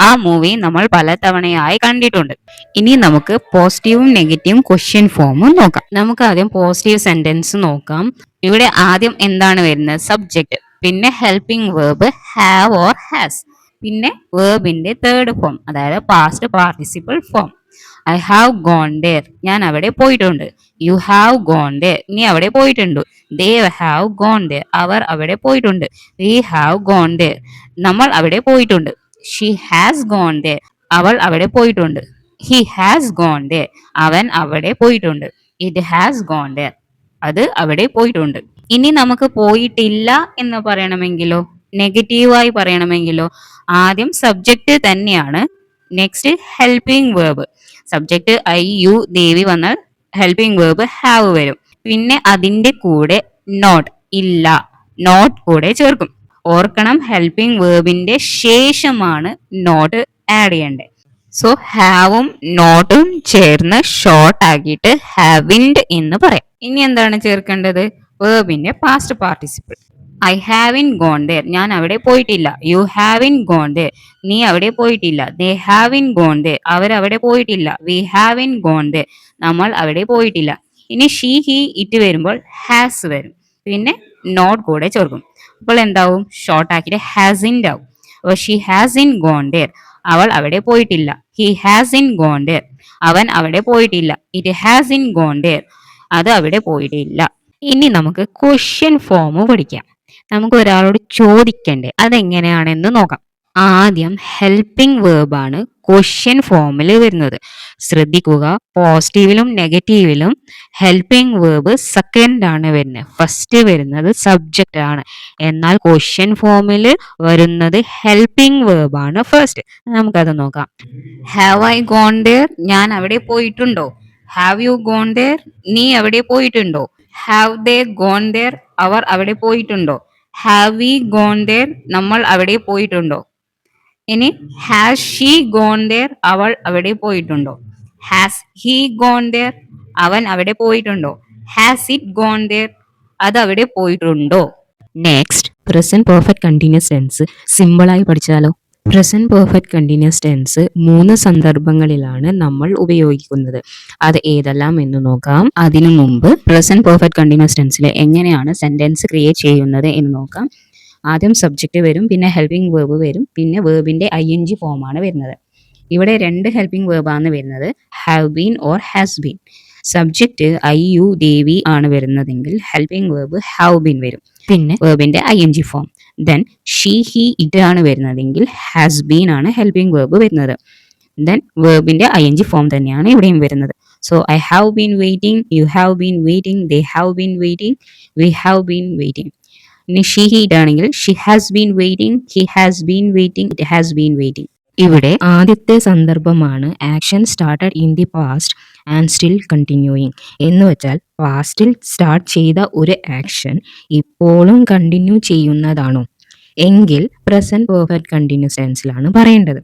ആ മൂവി നമ്മൾ പല തവണയായി കണ്ടിട്ടുണ്ട്. ഇനി നമുക്ക് പോസിറ്റീവും നെഗറ്റീവും ക്വസ്റ്റ്യൻ ഫോമും നോക്കാം. നമുക്ക് ആദ്യം പോസിറ്റീവ് സെന്റൻസ് നോക്കാം. ഇവിടെ ആദ്യം എന്താണ് വരുന്നത്? സബ്ജക്റ്റ്, പിന്നെ helping verb have or has, പിന്നെ വേർബിന്റെ തേർഡ് ഫോം, അതായത് past participle form. I have gone there. ഞാൻ അവിടെ പോയിട്ടുണ്ട്. You have gone there. നീ അവിടെ പോയിട്ടുണ്ട്. They have gone there. അവർ അവിടെ പോയിട്ടുണ്ട്. We have gone there. നമ്മൾ അവിടെ പോയിട്ടുണ്ട്. She has gone there. അവൾ അവിടെ പോയിട്ടുണ്ട്. He has gone there. അവൻ അവിടെ പോയിട്ടുണ്ട്. It has gone there. അത് അവിടെ പോയിട്ടുണ്ട്. ഇനി നമുക്ക് പോയിട്ടില്ല എന്ന് പറയണമെങ്കിലോ, നെഗറ്റീവായി പറയണമെങ്കിലോ, ആദ്യം സബ്ജക്റ്റ് തന്നെയാണ്, next helping verb. Subject I you they we വന്നാൽ ഹെൽപ്പിംഗ് വേർബ് ഹാവ് വരും. പിന്നെ അതിന്റെ കൂടെ നോട്ട്, ഇല്ല, നോട്ട് കൂടെ ചേർക്കും. ഓർക്കണം, ഹെൽപ്പിംഗ് വേർബിന്റെ ശേഷമാണ് നോട്ട് ആഡ് ചെയ്യേണ്ടത്. സോ ഹാവും നോട്ടും ചേർന്ന് ഷോർട്ട് ആക്കിയിട്ട് ഹാവിൻഡ് എന്ന് പറയാം. ഇനി എന്താണ് ചേർക്കേണ്ടത്? വേർബിന്റെ past participle. I haven't gone there. ഞാൻ അവിടെ പോയിട്ടില്ല. You haven't gone there. നീ അവിടെ പോയിട്ടില്ല. They haven't gone there. അവരവിടെ പോയിട്ടില്ല. We haven't gone there. നമ്മൾ അവിടെ പോയിട്ടില്ല. ഇനി ഷീ ഹി ഇറ്റ് വരുമ്പോൾ ഹാസ് വരും, പിന്നെ നോട്ട് കൂടെ ചേർക്കും. അപ്പോൾ എന്താവും? ഷോർട്ട് ആക്കിയിട്ട് ഹാസിൻഡ് ആവും. അപ്പോൾ ഷീ ഹാസിൻ ഗോൺ ദേർ. അവൾ അവിടെ പോയിട്ടില്ല. He hasn't gone there. അവൻ അവിടെ പോയിട്ടില്ല. It hasn't gone there. അത് അവിടെ പോയിട്ടില്ല. ഇനി നമുക്ക് ക്വസ്റ്റ്യൻ ഫോം പഠിക്കാം. നമുക്ക് ഒരാളോട് ചോദിക്കണ്ടേ, അതെങ്ങനെയാണെന്ന് നോക്കാം. ആദ്യം ഹെൽപ്പിംഗ് വേർബാണ് ക്വസ്റ്റ്യൻ ഫോമിൽ വരുന്നത്. ശ്രദ്ധിക്കുക, പോസിറ്റീവിലും നെഗറ്റീവിലും ഹെൽപ്പിംഗ് വേർബ് സെക്കൻഡ് ആണ് വരുന്നത്, ഫസ്റ്റ് വരുന്നത് സബ്ജക്റ്റ് ആണ്. എന്നാൽ ക്വസ്റ്റ്യൻ ഫോമിൽ വരുന്നത് ഹെൽപ്പിംഗ് വേർബ് ആണ് ഫസ്റ്റ്. നമുക്കത് നോക്കാം. ഹാവ് ഐ ഗോൺ ദേർ, ഞാൻ അവിടെ പോയിട്ടുണ്ടോ. ഹാവ് യു ഗോൺ ദേർ, നീ അവിടെ പോയിട്ടുണ്ടോ. ഹാവ് ദേ ഗോൺ ദേർ, അവർ അവിടെ പോയിട്ടുണ്ടോ. ഹാവ് വി ഗോൺ ദേർ, നമ്മൾ അവിടെ പോയിട്ടുണ്ടോ. ഇനി ഹാസ് ഷീ ഗോൺ ദേർ, അവൾ അവിടെ പോയിട്ടുണ്ടോ. ഹാസ് ഹി ഗോൺ ദേർ, അവൻ അവിടെ പോയിട്ടുണ്ടോ. ഹാസ് ഇറ്റ് ഗോൺ ദേർ, അത് അവിടെ പോയിട്ടുണ്ടോ. Next present perfect continuous tense സിമ്പിളായി പഠിച്ചാലോ. പ്രസന്റ് പെർഫെക്റ്റ് കണ്ടിന്യൂസ് ടെൻസ് 3 സന്ദർഭങ്ങളിലാണ് നമ്മൾ ഉപയോഗിക്കുന്നത്. അത് ഏതെല്ലാം എന്ന് നോക്കാം. അതിനു മുമ്പ് പ്രസന്റ് പെർഫെക്റ്റ് കണ്ടിന്യൂസ് ടെൻസിൽ എങ്ങനെയാണ് സെന്റൻസ് ക്രിയേറ്റ് ചെയ്യുന്നത് എന്ന് നോക്കാം. ആദ്യം സബ്ജക്റ്റ് വരും, പിന്നെ ഹെൽപ്പിംഗ് വേർബ് വരും, പിന്നെ വേർബിന്റെ ING ഫോമാണ് വരുന്നത്. ഇവിടെ 2 ഹെൽപ്പിംഗ് വേർബാണ് വരുന്നത്, have been or has been. Subject I you they we ആണ് വരുന്നതെങ്കിൽ ഹെൽപ്പിംഗ് വേർബ് ഹാവ് ബീൻ വരും, പിന്നെ വേർബിന്റെ ING form. Then she he it ആണ് വരുന്നതെങ്കിൽ ഹാസ് ബീൻ ആണ് ഹെൽപ്പിംഗ് വേർബ് വരുന്നത്. ദെൻ വേർബിന്റെ ING ഫോം തന്നെയാണ് ഇവിടെയും വരുന്നത്. So I have been waiting, you have been waiting, they have been waiting, we have been waiting. ഇനി ഷീ ഹി ഇറ്റ് ആണെങ്കിൽ she has been waiting, he has been waiting, it has been waiting. ഇവിടെ ആദ്യത്തെ സന്ദർഭമാണ് action started in the past and still continuing എന്ന് വെച്ചാൽ പാസ്റ്റിൽ start ചെയ്ത ഒരു action ഇപ്പോഴും കണ്ടിന്യൂ ചെയ്യുന്നതാണോ എങ്കിൽ പ്രസന്റ് പെർഫെക്റ്റ് കണ്ടിന്യൂസ് ടെൻസിലാണ് പറയേണ്ടത്.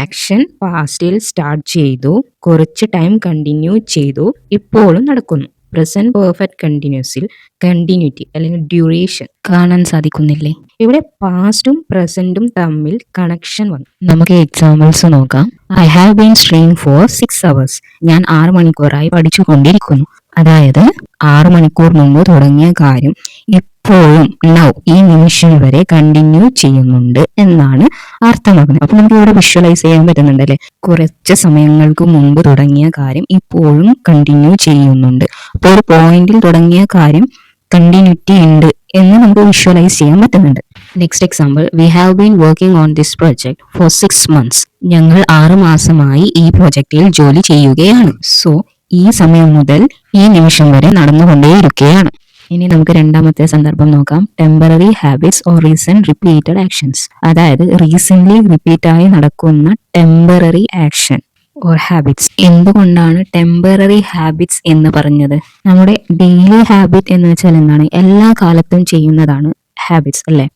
ആക്ഷൻ പാസ്റ്റിൽ സ്റ്റാർട്ട് ചെയ്തു, കുറച്ച് ടൈം കണ്ടിന്യൂ ചെയ്തു, ഇപ്പോഴും നടക്കുന്നു. പ്രസന്റ് പെർഫെക്റ്റ് കണ്ടിന്യൂസിൽ കണ്ടിന്യൂറ്റി അല്ലെങ്കിൽ ഡ്യൂറേഷൻ കാണാൻ സാധിക്കുന്നില്ലേ. ഇവിടെ പാസ്റ്റും പ്രസന്റും തമ്മിൽ കണക്ഷൻ വന്നു. നമുക്ക് എക്സാമ്പിൾസ് നോക്കാം. I have been studying for 6 hours. ഞാൻ 6 മണിക്കൂറായി പഠിച്ചുകൊണ്ടിരിക്കുന്നു. അതായത് 6 മണിക്കൂർ മുമ്പ് തുടങ്ങിയ കാര്യം ഇപ്പോഴും നൗ ഈ നിമിഷം വരെ കണ്ടിന്യൂ ചെയ്യുന്നുണ്ട് എന്നാണ് അർത്ഥമാക്കുന്നത്. അപ്പൊ നമുക്ക് ഇവിടെ വിഷ്വലൈസ് ചെയ്യാൻ പറ്റുന്നുണ്ട് അല്ലെ, കുറച്ച് സമയങ്ങൾക്ക് മുമ്പ് തുടങ്ങിയ കാര്യം ഇപ്പോഴും കണ്ടിന്യൂ ചെയ്യുന്നുണ്ട്. അപ്പോൾ ഒരു പോയിന്റിൽ തുടങ്ങിയ കാര്യം കണ്ടിന്യൂറ്റി ഉണ്ട് എന്ന് നമുക്ക് വിഷ്വലൈസ് ചെയ്യാൻ പറ്റുന്നുണ്ട്. Next example, we have been working on this project four 6 months. ഞങ്ങൾ 6 മാസമായി ഈ പ്രൊജക്റ്റിൽ ജോലി ചെയ്യുകയാണ്. സോ ഈ സമയം മുതൽ ഈ നിമിഷം വരെ നടന്നുകൊണ്ടേയിരിക്കുകയാണ്. ഇനി നമുക്ക് രണ്ടാമത്തെ സന്ദർഭം നോക്കാം. Temporary habits or recent repeated actions. അതായത് റീസെന്റ് റിപ്പീറ്റായി നടക്കുന്ന ടെമ്പററി ആക്ഷൻ ഓർ ഹാബിറ്റ്സ്. എന്തുകൊണ്ടാണ് ടെമ്പററി ഹാബിറ്റ്സ് എന്ന് പറഞ്ഞത്? നമ്മുടെ ഡെയിലി ഹാബിറ്റ് എന്ന് വെച്ചാൽ എന്താണ്? എല്ലാ കാലത്തും ചെയ്യുന്നതാണ് ഹാബിറ്റ്സ് അല്ലെ.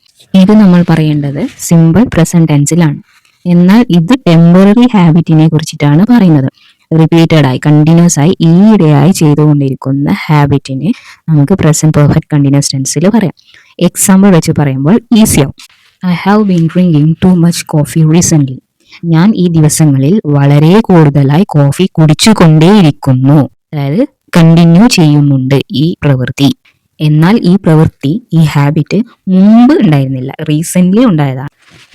ഇത് നമ്മൾ പറയേണ്ടത് സിമ്പിൾ പ്രസന്റ് ടെൻസിലാണ്. എന്നാൽ ഇത് ടെമ്പററി ഹാബിറ്റിനെ കുറിച്ചിട്ടാണ് പറയുന്നത്. റിപ്പീറ്റഡ് ആയി കണ്ടിന്യൂസ് ആയി ഈയിടെയായി ചെയ്തുകൊണ്ടിരിക്കുന്ന ഹാബിറ്റിനെ നമുക്ക് പ്രസന്റ് പെർഫെക്റ്റ് കണ്ടിന്യൂസ് ടെൻസിൽ പറയാം. എക്സാമ്പിൾ വെച്ച് പറയുമ്പോൾ ഈസിയാവും. I have been drinking too much coffee recent. ഞാൻ ഈ ദിവസങ്ങളിൽ വളരെ കൂടുതലായി കോഫി കുടിച്ചുകൊണ്ടേയിരിക്കുന്നു. അതായത് കണ്ടിന്യൂ ചെയ്യുന്നുണ്ട് ഈ പ്രവൃത്തി. എന്നാൽ ഈ പ്രവൃത്തി, ഈ ഹാബിറ്റ് മുമ്പ് ഉണ്ടായിരുന്നില്ല, റീസെന്റ് ഉണ്ടായതാണ്.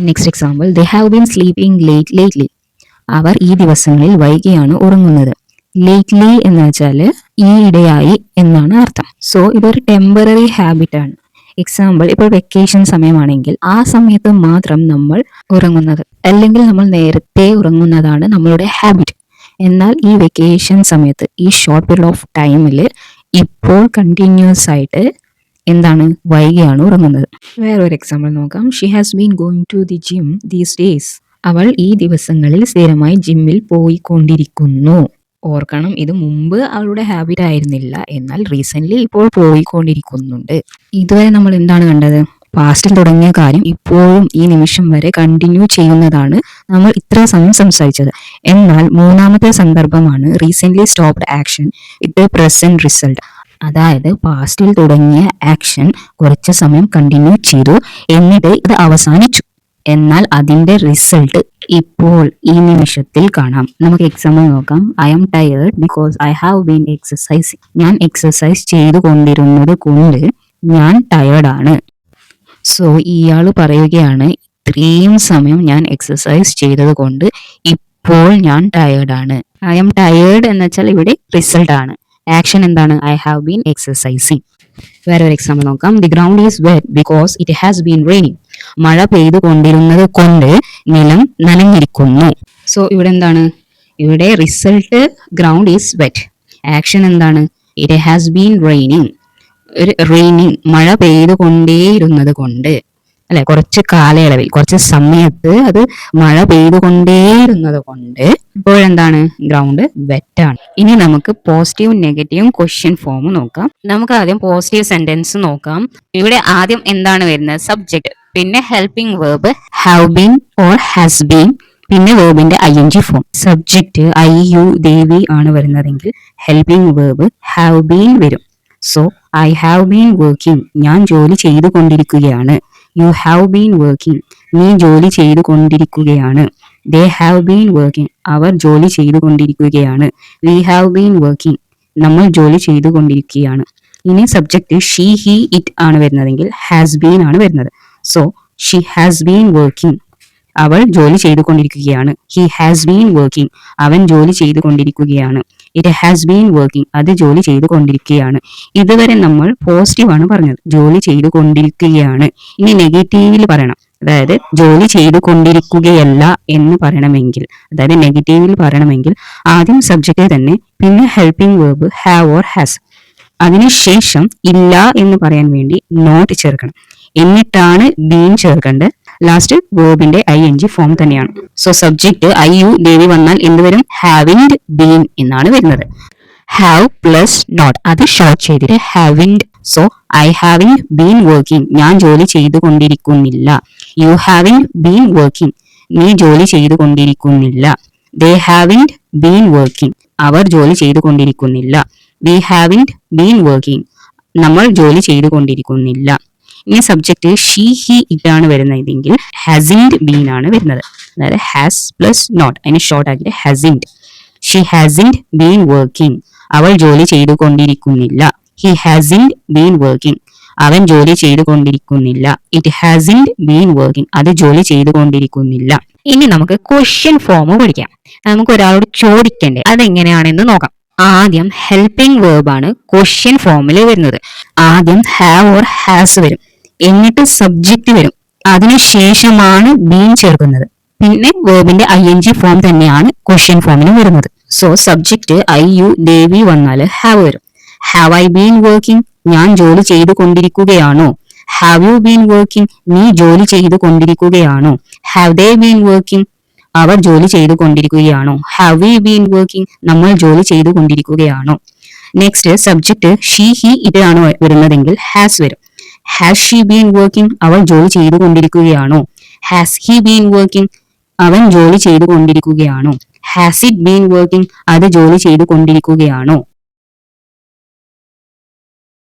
Next example, they have been sleeping lately. അവർ ഈ ദിവസങ്ങളിൽ വൈകിയാണ് ഉറങ്ങുന്നത്. ലേറ്റ്ലി എന്ന് വെച്ചാൽ ഈ ഇടയായി എന്നാണ് അർത്ഥം. സോ ഇതൊരു ടെമ്പററി ഹാബിറ്റ് ആണ്. എക്സാമ്പിൾ, ഇപ്പോൾ വെക്കേഷൻ സമയമാണെങ്കിൽ ആ സമയത്ത് മാത്രം നമ്മൾ ഉറങ്ങുന്നത്, അല്ലെങ്കിൽ നമ്മൾ നേരത്തെ ഉറങ്ങുന്നതാണ് നമ്മളുടെ ഹാബിറ്റ്. എന്നാൽ ഈ വെക്കേഷൻ സമയത്ത്, ഈ ഷോർട്ട് പീരീഡ് ഓഫ് ടൈമിൽ ഇപ്പോൾ കണ്ടിന്യൂസ് ആയിട്ട് എന്താണ്, വൈകിയാണ് ഉറങ്ങുന്നത്. വേറൊരു എക്സാമ്പിൾ നോക്കാം. She has been going to the gym these days. അവൾ ഈ ദിവസങ്ങളിൽ സ്ഥിരമായി ജിമ്മിൽ പോയിക്കൊണ്ടിരിക്കുന്നു. ഓർക്കണം, ഇത് മുമ്പ് അവളുടെ ഹാബിറ്റ് ആയിരുന്നില്ല, എന്നാൽ റീസെന്റ് ഇപ്പോൾ പോയിക്കൊണ്ടിരിക്കുന്നുണ്ട്. ഇതുവരെ നമ്മൾ എന്താണ് കണ്ടത്? പാസ്റ്റിൽ തുടങ്ങിയ കാര്യം ഇപ്പോഴും ഈ നിമിഷം വരെ കണ്ടിന്യൂ ചെയ്യുന്നതാണ് നമ്മൾ ഇത്ര സമയം സംസാരിച്ചത്. എന്നാൽ മൂന്നാമത്തെ സന്ദർഭമാണ് recent stopped action with present result. അതായത് പാസ്റ്റിൽ തുടങ്ങിയ ആക്ഷൻ കുറച്ച് സമയം കണ്ടിന്യൂ ചെയ്തു, എന്നിട്ട് ഇത് അവസാനിച്ചു, എന്നാൽ അതിന്റെ റിസൾട്ട് ഇപ്പോൾ ഈ നിമിഷത്തിൽ കാണാം. നമുക്ക് എക്സാമ്പിൾ നോക്കാം. I am tired because I have been exercising. ഞാൻ എക്സസൈസ് ചെയ്തുകൊണ്ടിരുന്നത് കൊണ്ട് ഞാൻ ടയേർഡാണ്. സോ ഇയാൾ പറയുകയാണ്, ഇത്രയും സമയം ഞാൻ എക്സസൈസ് ചെയ്തത് കൊണ്ട് ഇപ്പോൾ ഞാൻ ടയേർഡാണ്. ഐ ആം ടയേർഡ് എന്ന് വെച്ചാൽ ഇവിടെ റിസൾട്ട് ആണ്. ആക്ഷൻ എന്താണ്? I have been exercising. വേറൊരു എക്സാമ്പിൾ നോക്കാം. The ground is wet because it has been raining. മഴ പെയ്തുകൊണ്ടിരുന്നത് കൊണ്ട് നിലം നനഞ്ഞിരിക്കുന്നു. സോ ഇവിടെ എന്താണ്, ഇവിടെ result ground is wet. Action എന്താണ്, ഇറ്റ് ഹാസ് ബീൻ റെയിനിങ്. ഒരു റെയിനിങ്, മഴ പെയ്തുകൊണ്ടേയിരുന്നത് കൊണ്ട്, അല്ലെ, കുറച്ച് കാലയളവിൽ, കുറച്ച് സമയത്ത് അത് മഴ പെയ്തുകൊണ്ടേയിരുന്നത് കൊണ്ട് ഇപ്പോഴെന്താണ്, ഗ്രൗണ്ട് വെറ്റാണ്. ഇനി നമുക്ക് പോസിറ്റീവും നെഗറ്റീവും ക്വസ്റ്റ്യൻ ഫോം നോക്കാം. നമുക്ക് ആദ്യം പോസിറ്റീവ് സെന്റൻസ് നോക്കാം. ഇവിടെ ആദ്യം എന്താണ് വരുന്നത്, സബ്ജക്ട്, പിന്നെ helping verb have been or has been, പിന്നെ വേർബിന്റെ ing form. Subject I you they we ആണ് വരുന്നതെങ്കിൽ ഹെൽപ്പിംഗ് വേർബ് ഹാവ് ബീൻ വരും. So I have been working, ഞാൻ ജോലി ചെയ്തുകൊണ്ടിരിക്കുകയാണ്. യു ഹാവ് ബീൻ വർക്കിംഗ്, നീ ജോലി ചെയ്തുകൊണ്ടിരിക്കുകയാണ്. ദേ ഹാവ് ബീൻ വർക്കിംഗ്, അവർ ജോലി ചെയ്തുകൊണ്ടിരിക്കുകയാണ്. വി ഹാവ് ബീൻ വർക്കിംഗ്, നമ്മൾ ജോലി ചെയ്തുകൊണ്ടിരിക്കുകയാണ്. ഇനി സബ്ജക്ട് ഷീ ഹി ഇറ്റ് ആണ് വരുന്നതെങ്കിൽ ഹാസ് ബീൻ ആണ് വരുന്നത്. So she has been working, അവൾ ജോലി ചെയ്തുകൊണ്ടിരിക്കുകയാണ്. ഹി ഹാസ് ബീൻ വർക്കിംഗ്, അവൻ ജോലി ചെയ്തുകൊണ്ടിരിക്കുകയാണ്. ഇറ്റ് ഹാസ് ബീൻ വർക്കിംഗ്, അത് ജോലി ചെയ്തുകൊണ്ടിരിക്കുകയാണ്. ഇതുവരെ നമ്മൾ പോസിറ്റീവ് ആണ് പറഞ്ഞത്, ജോലി ചെയ്തുകൊണ്ടിരിക്കുകയാണ്. ഇനി നെഗറ്റീവിൽ പറയണം, അതായത് ജോലി ചെയ്തുകൊണ്ടിരിക്കുകയല്ല എന്ന് പറയണമെങ്കിൽ, അതായത് നെഗറ്റീവിൽ പറയണമെങ്കിൽ ആദ്യം സബ്ജക്റ്റ് തന്നെ, പിന്നെ helping verb have or has, അതിനുശേഷം ഇല്ല എന്ന് പറയാൻ വേണ്ടി നോട്ട് ചേർക്കണം. എന്നിട്ടാണ് ബീൻ ചേർക്കേണ്ടത്. ലാസ്റ്റ് വേർബിന്റെ ing ഫോം തന്നെയാണ്. So subject I you they we വന്നാൽ എന്ത് വരും, ഹാവിൻഡ് ബീൻ എന്നാണ് വരുന്നത്. ഹാവ് പ്ലസ് നോട്ട്, അത് ഷോർട്ട് ചെയ്തിട്ട് ഹാവിൻഡ്. സോ ഐ ഹാവിൻഡ് ബീൻ വർക്കിംഗ്, ഞാൻ ജോലി ചെയ്തുകൊണ്ടിരിക്കുന്നില്ല. യു ഹാവിൻഡ് ബീൻ വർക്കിംഗ്, നീ ജോലി ചെയ്തുകൊണ്ടിരിക്കുന്നില്ല. ദേ ഹാവിൻഡ് ബീൻ വർക്കിംഗ്, അവർ ജോലി ചെയ്തുകൊണ്ടിരിക്കുന്നില്ല. വി ഹാവിൻഡ് ബീൻ വർക്കിംഗ്, നമ്മൾ ജോലി ചെയ്തുകൊണ്ടിരിക്കുന്നില്ല. ഇനി സബ്ജക്ട് ഷീ ഹി ഇതാണ് വരുന്നതെങ്കിൽ ഹാസിൻഡ് ബീൻ ആണ് വരുന്നത്. അതായത് ഹാസ് പ്ലസ് നോട്ട്, അതിന് ഷോർട്ട് ആക്കിയിട്ട് ഹാസിൻഡ്. ഷീ ഹാസിൻഡ് ബീൻ വർക്കിംഗ്, അവൾ ജോലി ചെയ്തുകൊണ്ടിരിക്കുന്നില്ല. ഹി ഹാസിൻഡ് ബീൻ വർക്കിംഗ്, അവൻ ജോലി ചെയ്തുകൊണ്ടിരിക്കുന്നില്ല. ഇറ്റ് ഹാസിൻഡ് ബീൻ വർക്കിംഗ്, അത് ജോലി ചെയ്തുകൊണ്ടിരിക്കുന്നില്ല. ഇനി നമുക്ക് ക്വസ്റ്റ്യൻ ഫോം പഠിക്കാം. നമുക്ക് ഒരാളോട് ചോദിക്കണ്ടേ, അതെങ്ങനെയാണെന്ന് നോക്കാം. ആദ്യം ഹെൽപ്പിംഗ് വേർബ് ആണ് ക്വസ്റ്റ്യൻ ഫോമിൽ വരുന്നത്. ആദ്യം ഹാവ് ഓർ ഹാസ് വരും, എന്നിട്ട് സബ്ജക്റ്റ് വരും, അതിനുശേഷമാണ് ബീൻ ചേർക്കുന്നത്. പിന്നെ വേർബിന്റെ ing ഫോം തന്നെയാണ് ക്വസ്റ്റ്യൻ ഫോമിന് വരുന്നത്. So subject I you they we വന്നാൽ ഹാവ് വരും. ഹാവ് ഐ ബീൻ വർക്കിംഗ്, ഞാൻ ജോലി ചെയ്തുകൊണ്ടിരിക്കുകയാണോ. ഹാവ് യു ബീൻ വർക്കിംഗ്, നീ ജോലി ചെയ്തുകൊണ്ടിരിക്കുകയാണോ. ഹാവ് ദേ ബീൻ വർക്കിംഗ്, അവർ ജോലി ചെയ്തുകൊണ്ടിരിക്കുകയാണോ. ഹാവ് വി ബീൻ വർക്കിംഗ്, നമ്മൾ ജോലി ചെയ്തുകൊണ്ടിരിക്കുകയാണോ. നെക്സ്റ്റ് സബ്ജക്ട് ഷീ ഹി ഇതാണ് വരുന്നതെങ്കിൽ ഹാസ് വരും. ഹാസ് ഷീ ബീൻ വർക്കിംഗ്, അവൾ ജോലി ചെയ്തുകൊണ്ടിരിക്കുകയാണോ. ഹാസ് ഹി ബീൻ വർക്കിംഗ്, അവൻ ജോലി ചെയ്തുകൊണ്ടിരിക്കുകയാണോ. ഹാസ് ഇറ്റ് ബീൻ വർക്കിംഗ്, അത് ജോലി ചെയ്തുകൊണ്ടിരിക്കുകയാണോ.